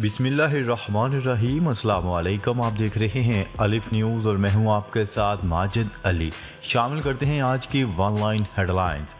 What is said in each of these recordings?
बिस्मिल्लाहिर्रहमानिर्रहीम। अस्सलाम वालेकुम। आप देख रहे हैं अलिफ न्यूज़ और मैं हूं आपके साथ माजिद अली। शामिल करते हैं आज की वन लाइन हेडलाइंस।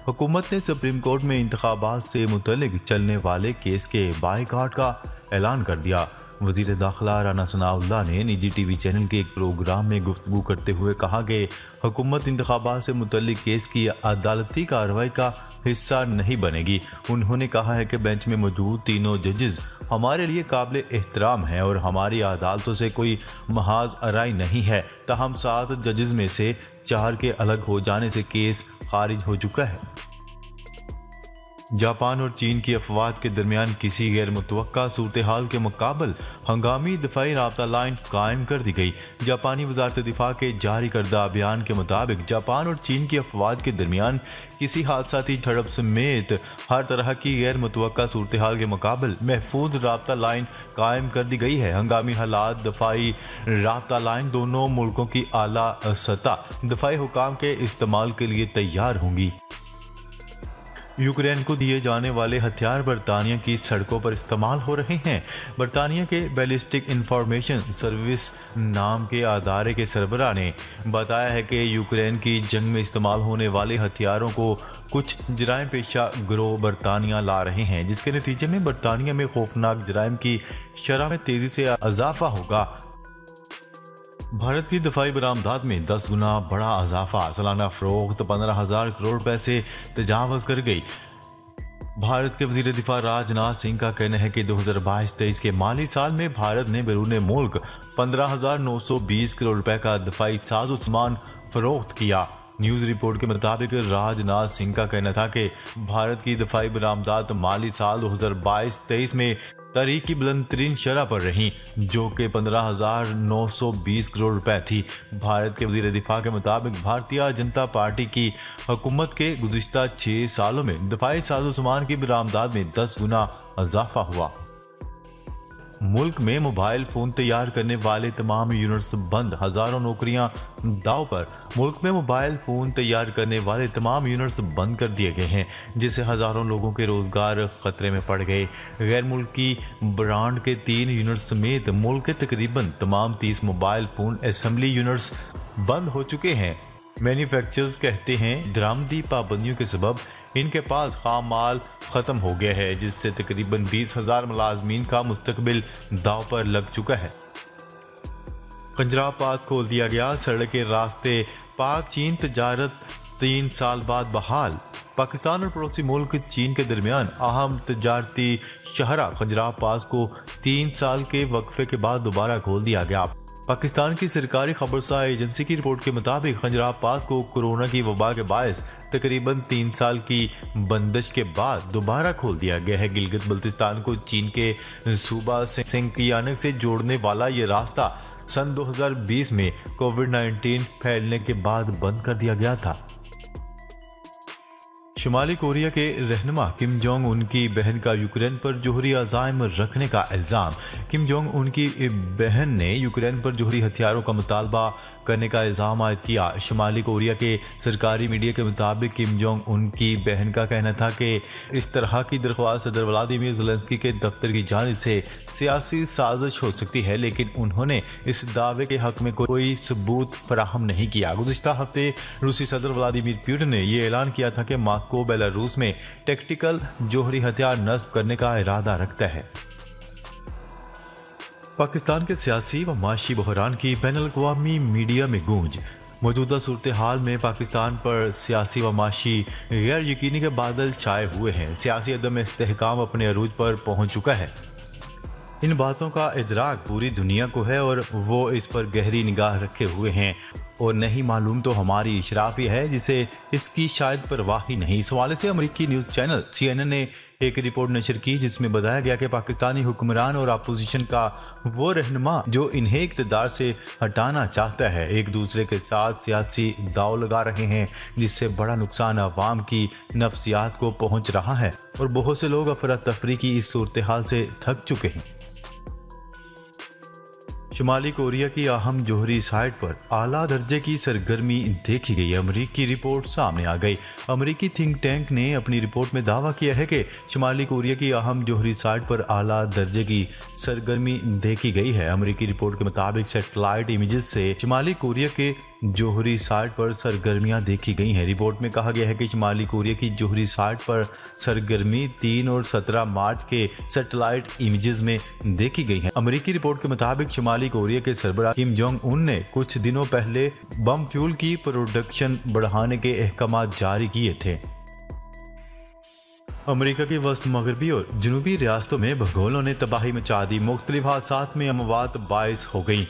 हुकूमत ने सुप्रीम कोर्ट में इंतखाबात से मुतल्लिक चलने वाले केस के बायकॉट का ऐलान कर दिया। वज़ीर दाखिला राना सनाउल्लाह ने निजी टीवी चैनल के एक प्रोग्राम में गुफ्तगू करते हुए कहा कि हुकूमत इंतखाबात से मुतल्लिक केस की अदालती कार्रवाई का हिस्सा नहीं बनेगी। उन्होंने कहा है कि बेंच में मौजूद तीनों जजेस हमारे लिए काबिल एहतराम हैं और हमारी अदालतों से कोई महाज आराई नहीं है। ताहम 7 जजेस में से 4 के अलग हो जाने से केस खारिज हो चुका है। जापान और चीन की अफवाह के दरमियान किसी गैर मुतवक्का सूरत हाल के मुकाबल हंगामी दफाई राब्ता लाइन कायम कर दी गई। जापानी वजारत दिफा के जारी करदा बयान के मुताबिक जापान और चीन की अफवाह के दरमियान किसी हादसाती झड़प समेत हर तरह की गैर मुतवक्का सूरत हाल के मुकाबल महफूज राब्ता लाइन कायम कर दी गई है। हंगामी हालात दफाई राब्ता लाइन दोनों मुल्कों की आला सतह दफाई हुकाम के इस्तेमाल के लिए तैयार होंगी। यूक्रेन को दिए जाने वाले हथियार बरतानिया की सड़कों पर इस्तेमाल हो रहे हैं। बरतानिया के बैलिस्टिक इंफॉर्मेशन सर्विस नाम के अदारे के सरबराह ने बताया है कि यूक्रेन की जंग में इस्तेमाल होने वाले हथियारों को कुछ जराइम पेशा गिरोह बरतानिया ला रहे हैं, जिसके नतीजे में बरतानिया में खौफनाक जराइम की शरह में तेजी से इजाफा होगा। भारत की दफाई बरामदात में 10 गुना बड़ा इजाफा। सालाना फरोख्त 15,000 करोड़ रुपए से तजावज़ कर गई। भारत के वजीर दिफा राजनाथ सिंह का कहना है कि 2022-23 के माली साल में भारत ने बैरून मुल्क 15,920 करोड़ रुपए का दफाई साजो सामान फरोख्त किया। न्यूज़ रिपोर्ट के मुताबिक राजनाथ सिंह का कहना था कि भारत की दफाई बरामदात माली साल 2022-23 में तारीख की बुलंद तरीन शरह पर रही, जो कि 15,920 करोड़ रुपए थी। भारत के वजीर दिफा के मुताबिक भारतीय जनता पार्टी की हुकूमत के गुज़िश्ता 6 सालों में दफाई साजो सामान की बरामदात में 10 गुना इजाफा हुआ। मुल्क में मोबाइल फ़ोन तैयार करने वाले तमाम यूनिट्स बंद, हज़ारों नौकरियां दाव पर। मुल्क में मोबाइल फ़ोन तैयार करने वाले तमाम यूनिट्स बंद कर दिए गए हैं, जिससे हज़ारों लोगों के रोज़गार ख़तरे में पड़ गए। गैर मुल्की ब्रांड के 3 यूनिट समेत मुल्क के तकरीबन तमाम 30 मोबाइल फ़ोन असेंबली यूनिट्स बंद हो चुके हैं। मैन्युफैक्चरर्स कहते हैं दरामदी पाबंदियों के सबब इनके पास खाम माल ख़त्म हो गया है, जिससे तकरीबन 20,000 मुलाजमीन का मुस्तकबिल दाव पर लग चुका है। पंजराबाद खोल दिया गया। सड़क के रास्ते पाक चीन तजारत 3 साल बाद बहाल। पाकिस्तान और पड़ोसी मुल्क चीन के दरमियान अहम तजारती शहरा खंजराबाद को 3 साल के वक्फे के बाद दोबारा खोल दिया गया। पाकिस्तान की सरकारी खबरसां एजेंसी की रिपोर्ट के मुताबिक खंजराबाद को कोरोना की वबा के बायस तकरीबन 3 साल की बंदिश के बाद दोबारा खोल दिया गया है। गिलगित बल्तिस्तान को चीन के सूबा सिंकियानग से जोड़ने वाला ये रास्ता सन 2020 में कोविड-19 फैलने के बाद बंद कर दिया गया था। शुमाली कोरिया के रहनुमा किम जोंग उन की बहन का यूक्रेन पर जोहरी अज़ाइम रखने का इल्ज़ाम। किम जोंग उन की बहन ने यूक्रेन पर जोहरी हथियारों का मुतालबा करने का इल्ज़ाम आयद किया। शुमाली कोरिया के सरकारी मीडिया के मुताबिक किम जोंग उन की बहन का कहना था कि इस तरह की दरख्वास्त सदर व्लादिमीर ज़ेलेंस्की के दफ्तर की जानिब से सियासी साजिश हो सकती है, लेकिन उन्होंने इस दावे के हक में कोई सबूत फराहम नहीं किया। गुज़िश्ता हफ्ते रूसी सदर व्लादिमीर पुतिन ने यह ऐलान किया था कि मॉस्को बेलारूस में टैक्टिकल जोहरी हथियार नस्ब करने का इरादा रखता है। पाकिस्तान के सियासी व माशी बहरान की बैनुल अक़वामी मीडिया में गूंज। मौजूदा सूरत हाल में पाकिस्तान पर सियासी व माशी गैर यकीनी के बादल छाए हुए हैं। सियासी अदम इस्तेहकाम अपने अरूज पर पहुंच चुका है। इन बातों का इदराक पूरी दुनिया को है और वो इस पर गहरी निगाह रखे हुए हैं, और नहीं मालूम तो हमारी शराफी है जिसे इसकी शायद परवाह ही नहीं। इस हवाले से अमेरिकी न्यूज़ चैनल CNN ने एक रिपोर्ट नशर की, जिसमें बताया गया कि पाकिस्तानी हुक्मरान और अपोजिशन का वो रहनुमा जो इन्हें इक़्तिदार से हटाना चाहता है एक दूसरे के साथ सियासी दाव लगा रहे हैं, जिससे बड़ा नुकसान अवाम की नफ्सियात को पहुंच रहा है और बहुत से लोग अफरा तफरी की इस सूरत हाल से थक चुके हैं। शुमाली कोरिया की अहम जोहरी साइट पर आला दर्जे की सरगर्मी देखी गई। अमरीकी रिपोर्ट सामने आ गई। अमरीकी थिंक टैंक ने अपनी रिपोर्ट में दावा किया है कि शुमाली कोरिया की अहम जोहरी साइट पर आला दर्जे की सरगर्मी देखी गई है। अमरीकी रिपोर्ट के मुताबिक सैटेलाइट इमेजेस से शुमाली कोरिया के जोहरी साइट पर सरगर्मियां देखी गई हैं। रिपोर्ट में कहा गया है कि शुमाली कोरिया की जोहरी साइट पर सरगर्मी 3 और 17 मार्च के सैटेलाइट इमेजेस में देखी गई है। अमरीकी रिपोर्ट के मुताबिक शुमाली कोरिया के सरबराह किम जोंग उन ने कुछ दिनों पहले बम फ्यूल की प्रोडक्शन बढ़ाने के अहकाम जारी किए थे। अमेरिका की वस्त मगरबी और जनूबी रियासतों में भगोलों ने तबाही मचा दी। मुख्तलिफ हादसात में अमवात बाइस हो गई।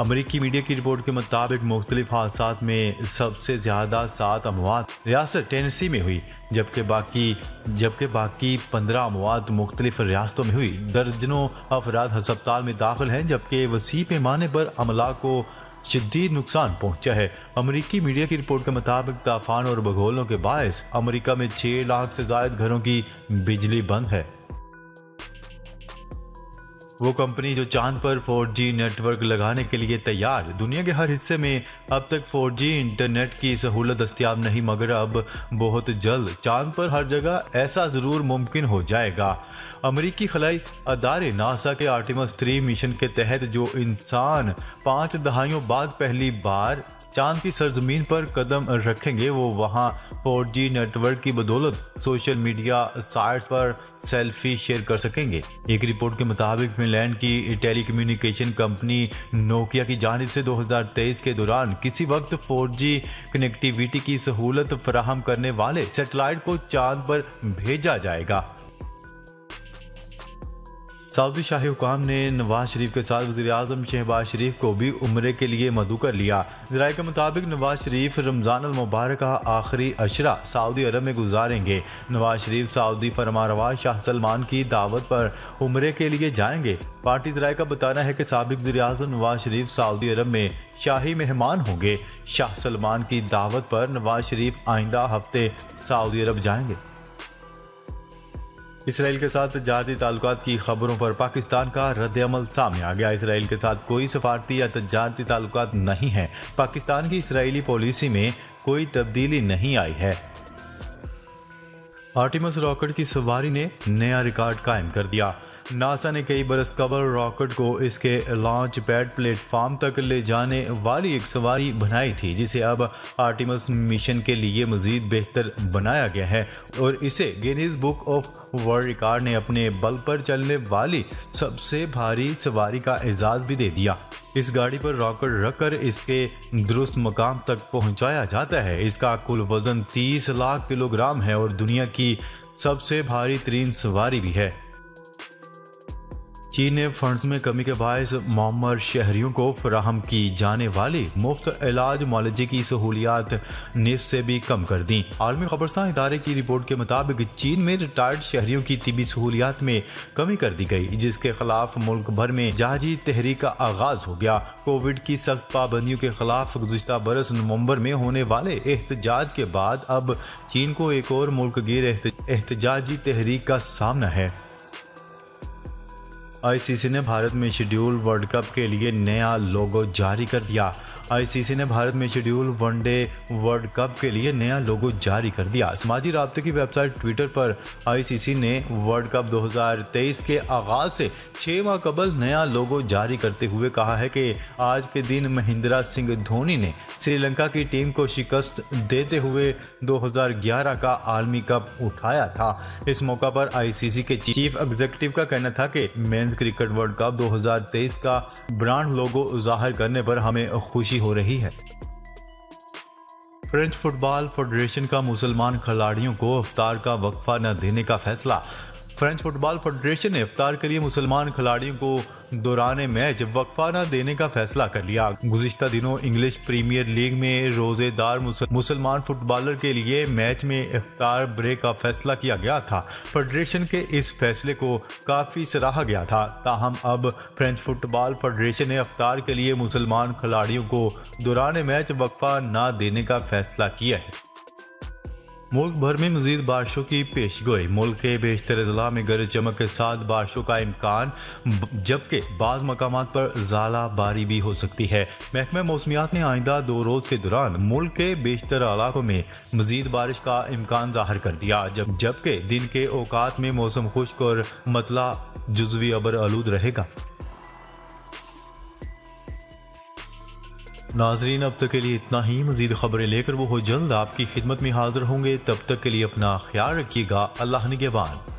अमरीकी मीडिया की रिपोर्ट के मुताबिक मुख्तलिफ हादसात में सबसे ज़्यादा 7 अमवात रियासत टेनेसी में हुई, जबकि बाकी 15 अमवात मुख्तलिफ रियासतों में हुई। दर्जनों अफराद अस्पताल में दाखिल हैं, जबकि वसी पैमाने पर अमला को शदीद नुकसान पहुंचा है। अमरीकी मीडिया की रिपोर्ट के मुताबिक तूफान और भगोलों के बायस अमरीका में 6 लाख से ज़ायद घरों की बिजली बंद है। वो कंपनी जो चांद पर 4G नेटवर्क लगाने के लिए तैयार। दुनिया के हर हिस्से में अब तक 4G इंटरनेट की सहूलत दस्तयाब नहीं, मगर अब बहुत जल्द चांद पर हर जगह ऐसा ज़रूर मुमकिन हो जाएगा। अमरीकी खलाई अदारे नासा के आर्टेमिस 3 मिशन के तहत जो इंसान 5 दहाइयों बाद पहली बार चांद की सरजमीन पर कदम रखेंगे, वो वहां 4G नेटवर्क की बदौलत सोशल मीडिया साइट्स पर सेल्फी शेयर कर सकेंगे। एक रिपोर्ट के मुताबिक फिनलैंड की टेलीकम्युनिकेशन कंपनी नोकिया की जानिब से 2023 के दौरान किसी वक्त 4G कनेक्टिविटी की सहूलत फराहम करने वाले सैटेलाइट को चांद पर भेजा जाएगा। सऊदी शाही हुकाम ने नवाज शरीफ के साथ वज़ीर आज़म शहबाज शरीफ को भी उम्रे के लिए मदऊ कर लिया। ज़राए के मुताबिक नवाज शरीफ रमज़ान अल मुबारक का आखिरी अशरा सऊदी अरब में गुजारेंगे। नवाज शरीफ सऊदी फरमारवा शाह सलमान की दावत पर उम्रे के लिए जाएंगे। पार्टी ज़राए का बताना है कि साबिक़ वज़ीर आज़म नवाज शरीफ सऊदी अरब में शाही मेहमान होंगे। शाह सलमान की दावत पर नवाज शरीफ आइंदा हफ्ते सऊदी अरब जाएंगे। इसराइल के साथ तजारती ताल्लुकात की खबरों पर पाकिस्तान का रद्द-ए-अमल सामने आ गया। इसराइल के साथ कोई सफारती या तजारती ताल्लुकात नहीं है। पाकिस्तान की इसराइली पॉलिसी में कोई तब्दीली नहीं आई है। आर्टेमिस रॉकेट की सवारी ने नया रिकॉर्ड कायम कर दिया। नासा ने कई बरस कबल रॉकेट को इसके लॉन्च पैड प्लेटफॉर्म तक ले जाने वाली एक सवारी बनाई थी, जिसे अब आर्टेमिस मिशन के लिए मजीद बेहतर बनाया गया है और इसे Guinness book of world record ने अपने बल पर चलने वाली सबसे भारी सवारी का एजाज भी दे दिया। इस गाड़ी पर रॉकेट रखकर इसके दुरुस्त मकाम तक पहुंचाया जाता है। इसका कुल वजन 30 लाख किलोग्राम है और दुनिया की सबसे भारी तरीन सवारी भी है। चीन ने फंड्स में कमी के बायस मौमर शहरियों को फराहम की जाने वाली मुफ्त इलाज मुआलजे की सहूलियात निस से भी कम कर दी। आलमी खबरसां इदारे की रिपोर्ट के मुताबिक चीन में रिटायर्ड शहरियों की तिबी सहूलियात में कमी कर दी गई, जिसके खिलाफ मुल्क भर में जहाजी तहरीक का आगाज हो गया। कोविड की सख्त पाबंदियों के खिलाफ गुज़िश्ता बरस नवंबर में होने वाले एहतजाज के बाद अब चीन को एक और मुल्क गिर एहतजाजी तहरीक का सामना है। आईसीसी ने भारत में शेड्यूल वर्ल्ड कप के लिए नया लोगो जारी कर दिया। आईसीसी ने भारत में शेड्यूल वनडे वर्ल्ड कप के लिए नया लोगो जारी कर दिया। समाजी राब्ते की वेबसाइट ट्विटर पर आईसीसी ने वर्ल्ड कप 2023 के आगाज से 6 माह कबल नया लोगो जारी करते हुए कहा है कि आज के दिन महेंद्र सिंह धोनी ने श्रीलंका की टीम को शिकस्त देते हुए 2011 का आलमी कप उठाया था। इस मौका पर आईसीसी के चीफ एग्जीक्यूटिव का कहना था कि मेंस क्रिकेट वर्ल्ड कप 2023 का ब्रांड लोगो जाहिर करने पर हमें खुशी हो रही है। फ्रेंच फुटबॉल फेडरेशन का मुसलमान खिलाड़ियों को इफ्तार का वक्फा न देने का फैसला। फ्रेंच फुटबॉल फेडरेशन ने इफ्तार के लिए मुसलमान खिलाड़ियों को दौरान मैच वक्फा न देने का फैसला कर लिया। गुज़िश्ता दिनों इंग्लिश प्रीमियर लीग में रोजेदार मुसलमान फुटबॉलर के लिए मैच में इफ्तार ब्रेक का फैसला किया गया था। फेडरेशन के इस फैसले को काफ़ी सराहा गया था। ताहम अब फ्रेंच फुटबॉल फेडरेशन ने इफ्तार के लिए मुसलमान खिलाड़ियों को दौरान मैच वक्फा न देने का फैसला किया है। मुल्क भर में मजीद बारिशों की पेशगोई। मुल्क के बेशतर अजला में गरज चमक के साथ बारिशों का इम्कान, जबकि बाज़ मकामात पर ज़ाला बारी भी हो सकती है। महकमा मौसमियात ने आइंदा 2 रोज़ के दौरान मुल्क के बेशतर इलाकों में मजीद बारिश का इम्कान जाहिर कर दिया, जबकि दिन के औकात में मौसम खुश्क और मतला जुज़वी अबर आलूद रहेगा। नाजरीन, अब तक के लिए इतना ही। मजीद खबरें लेकर वो जल्द आपकी खिदमत में हाजिर होंगे। तब तक के लिए अपना ख्याल रखिएगा। अल्लाह निगहबान।